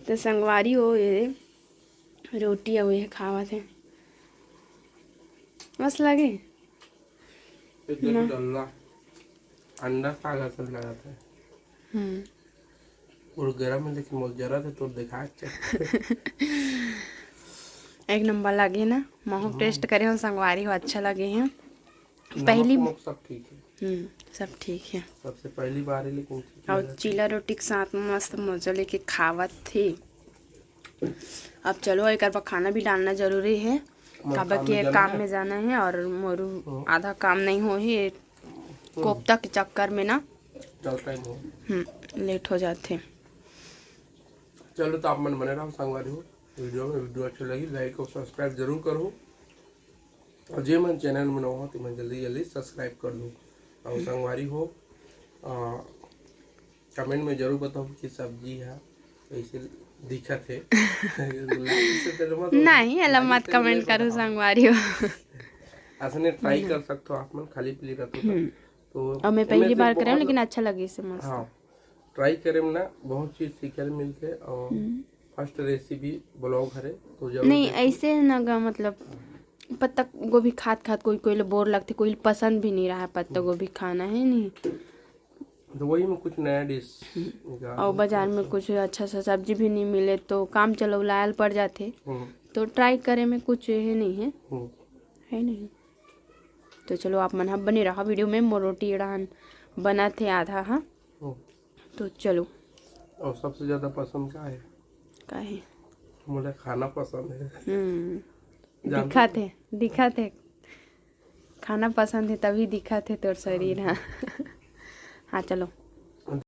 तो संगवारी हो ये रोटी अब ये खावा थे मस्त लगे ना अंडा सागा सब लगा था और गरम में लेकिन बहुत जरा थे तो देखा एक नंबर लगे ना महू टेस्ट करे हो संगवारी हो अच्छा लगे हैं पहली सब ठीक है सब ठीक है सबसे पहली बार है लेकिन और चीला रोटी के साथ में मस्त मजा लेके खावत थे। अब चलो एक बार खाना भी डालना जरूरी है काबा के काम में जाना है और मोरू आधा काम नहीं हो ही कोफ्ता के चक्कर में ना लेट हो जाते। चलो तो आप मन बने रहो संगवारी हो वीडियो अच्छी लगी लाइक और सब्सक्राइब जरूर करो और जे मन चैनल में न हो तो मैं जल्दी सब्सक्राइब कर दूँ और संगवारी हो कमेंट में जरूर बताओ कि सब्जी है कैसे दिखा थे नहीं अला मत कमेंट करो संगवारी हो असने ट्राई कर सकते हो आप मन खाली पीली रहते तो और मैं पहली बार कर रहा हूं लेकिन अच्छा लगे इसे मस्त। हाँ ट्राई करे में ना बहुत चीज सीखे मिलते और फर्स्ट रेसिपी ब्लॉग हरे तो जरूर नहीं ऐसे ना गा मतलब पत्ता गोभी खात कोई बोर लगते कोई पसंद भी नहीं रहा पत्ता गोभी खाना है नहीं तो वही में कुछ नया डिश और बाजार में कुछ अच्छा सा सब्जी भी नहीं मिले तो काम चलो लायल पड़ जाते तो ट्राई करे में कुछ है नहीं है नहीं तो चलो आप मन बने रहा वीडियो में रोटी अड़ान बना थे आधा हाँ तो चलो। और सबसे ज्यादा पसंद का है मुझे खाना पसंद है दिखा थे खाना पसंद है तभी दिखा थे तोर शरीर हाँ हाँ चलो।